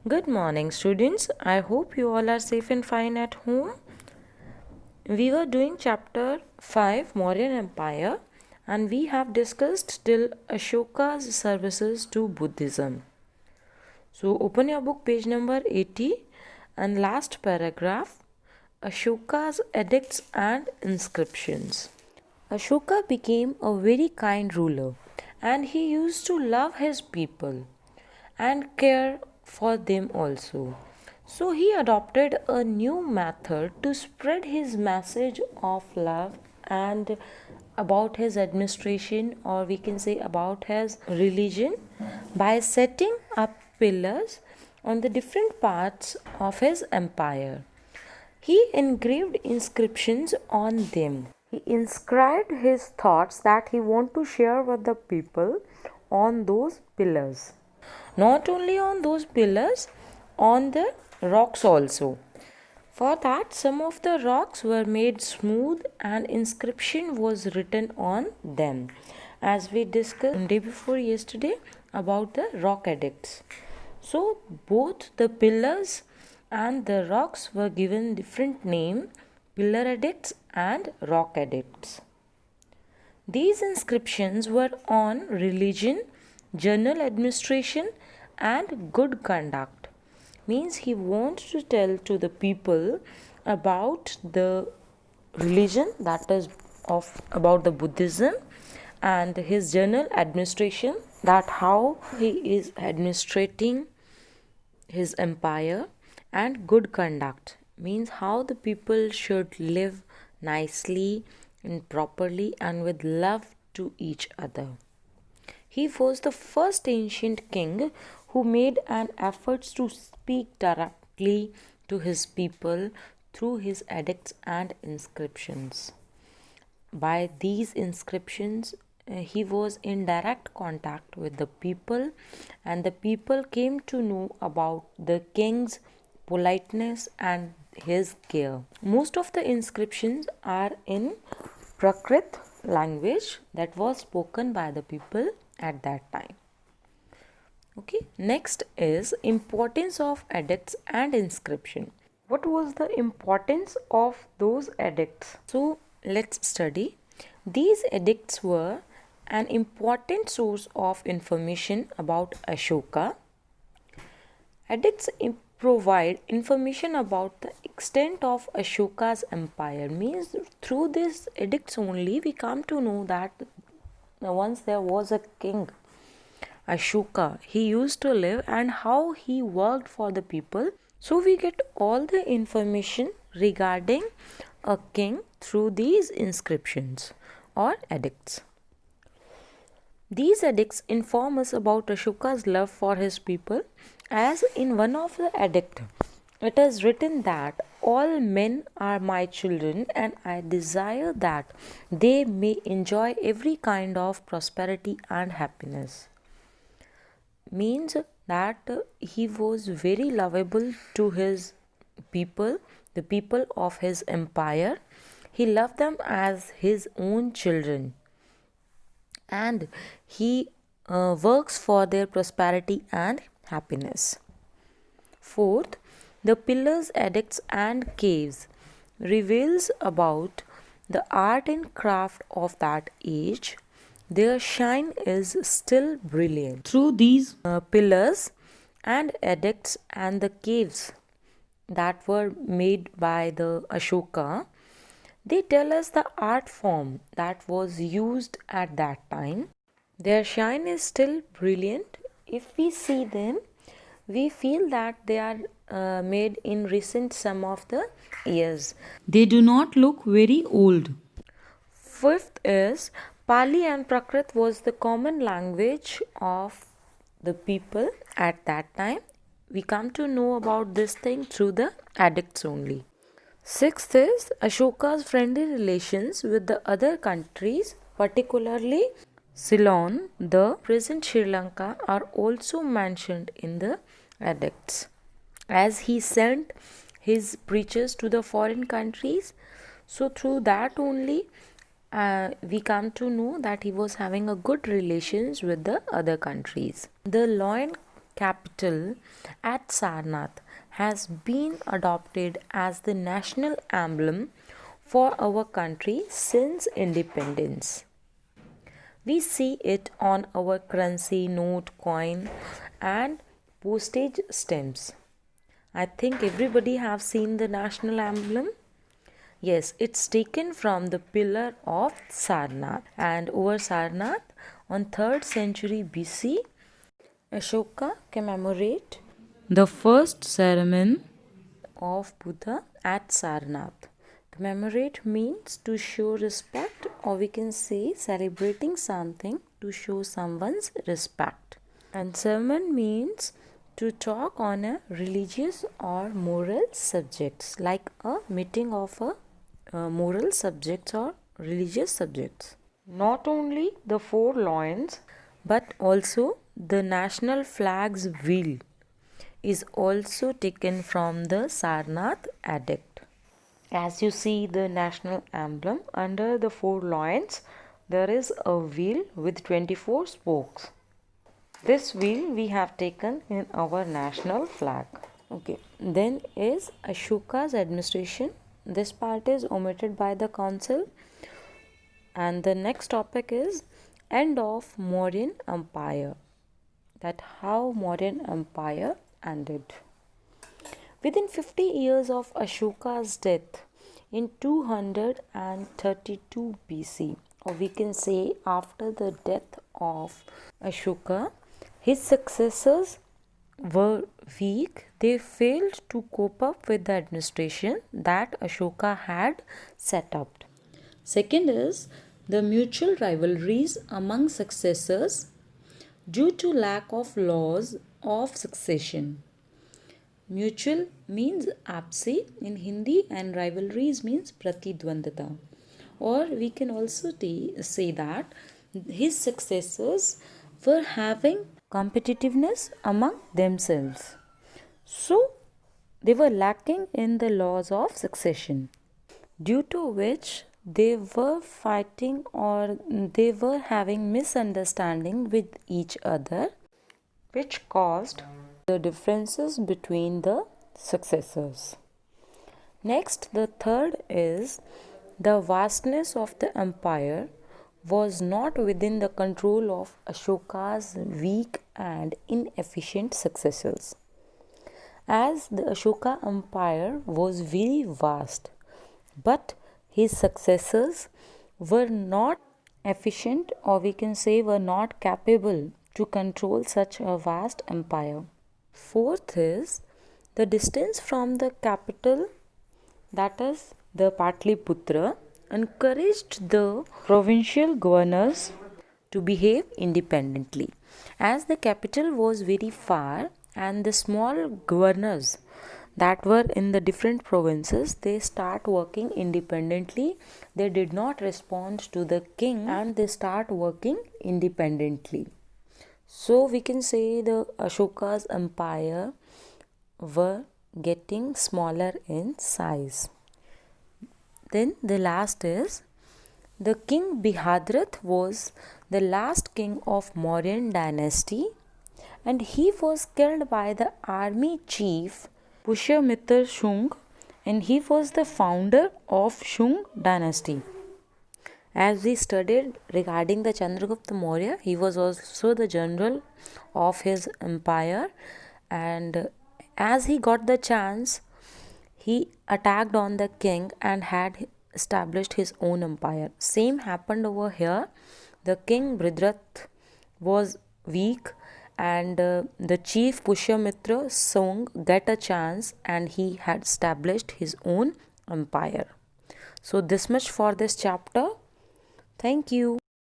Good morning, students. I hope you all are safe and fine at home. We were doing chapter 5, Mauryan Empire, and we have discussed till Ashoka's services to Buddhism. So, open your book, page number 80, and last paragraph, Ashoka's edicts and inscriptions. Ashoka became a very kind ruler, and he used to love his people and care for them also. So he adopted a new method to spread his message of love and about his administration, or we can say about his religion, by setting up pillars on the different parts of his empire. He engraved inscriptions on them. He inscribed his thoughts that he wanted to share with the people on those pillars. Not only on those pillars, on the rocks also. For that, some of the rocks were made smooth and inscription was written on them, as we discussed day before yesterday about the rock edicts. So both the pillars and the rocks were given different name, pillar edicts and rock edicts. These inscriptions were on religion, journal administration and good conduct. Means he wants to tell to the people about the religion, that is of about the Buddhism, and his journal administration, that how he is administrating his empire, and good conduct means how the people should live nicely and properly and with love to each other. He was the first ancient king who made an effort to speak directly to his people through his edicts and inscriptions. By these inscriptions, he was in direct contact with the people, and the people came to know about the king's politeness and his care. Most of the inscriptions are in Prakrit language that was spoken by the people at that time. Okay, next is importance of edicts and inscription. What was the importance of those edicts? So let's study. These edicts were an important source of information about Ashoka. Edicts provide information about the extent of Ashoka's empire. Means through these edicts only we come to know that once there was a king, Ashoka, he used to live and how he worked for the people. So we get all the information regarding a king through these inscriptions or edicts. These edicts inform us about Ashoka's love for his people, as in one of the edicts it is written that all men are my children and I desire that they may enjoy every kind of prosperity and happiness. Means that he was very lovable to his people, the people of his empire. He loved them as his own children, and he works for their prosperity and happiness. Fourth, the pillars, edicts and caves reveals about the art and craft of that age. Their shine is still brilliant. Through these pillars and edicts and the caves that were made by the Ashoka, they tell us the art form that was used at that time. Their shine is still brilliant. If we see them, we feel that they are made in recent some of the years. They do not look very old. Fifth is Pali and Prakrit was the common language of the people at that time. We come to know about this thing through the edicts only. Sixth is Ashoka's friendly relations with the other countries, particularly Ceylon, the present Sri Lanka, are also mentioned in the edicts, as he sent his preachers to the foreign countries. So through that only we come to know that he was having a good relations with the other countries. The law and capital at Sarnath has been adopted as the national emblem for our country since independence. We see it on our currency, note, coin, and postage stamps. I think everybody have seen the national emblem. Yes, it's taken from the pillar of Sarnath. And over Sarnath, on 3rd century BC, Ashoka commemorate The first ceremony of Buddha at Sarnath. Commemorate means to show respect, or we can say celebrating something to show someone's respect. And sermon means to talk on a religious or moral subjects, like a meeting of a moral subjects or religious subjects. Not only the four lions, but also the national flag's wheel is also taken from the Sarnath edict. As you see the national emblem, under the four lions there is a wheel with 24 spokes. This wheel we have taken in our national flag. Okay, then is Ashoka's administration. This part is omitted by the council. And the next topic is end of Mauryan Empire. That how Mauryan Empire ended. Within 50 years of Ashoka's death in 232 BC, or we can say after the death of Ashoka, his successors were weak. They failed to cope up with the administration that Ashoka had set up. Second is the mutual rivalries among successors due to lack of laws of succession. Mutual means apsi in Hindi and rivalries means pratidvandata. Or we can also say that his successors were having competitiveness among themselves. So they were lacking in the laws of succession, due to which they were fighting or they were having misunderstanding with each other, which caused the differences between the successors. Next, the third is the vastness of the empire was not within the control of Ashoka's weak and inefficient successors. As the Ashoka empire was very vast, but his successors were not efficient, or we can say were not capable to control such a vast empire. Fourth is the distance from the capital, that is the Patliputra, encouraged the provincial governors to behave independently. As the capital was very far and the small governors that were in the different provinces, they start working independently. They did not respond to the king and they start working independently. So we can say the Ashoka's empire were getting smaller in size. Then the last is the king Bihadrat was the last king of Mauryan dynasty, and he was killed by the army chief Pushyamitra Shung, and he was the founder of Shung dynasty. As we studied regarding the Chandragupta Maurya, he was also the general of his empire, and as he got the chance, he attacked on the king and had established his own empire. Same happened over here. The king Bridrat was weak, and the chief Pushyamitra Sung got a chance and he had established his own empire. So this much for this chapter. Thank you.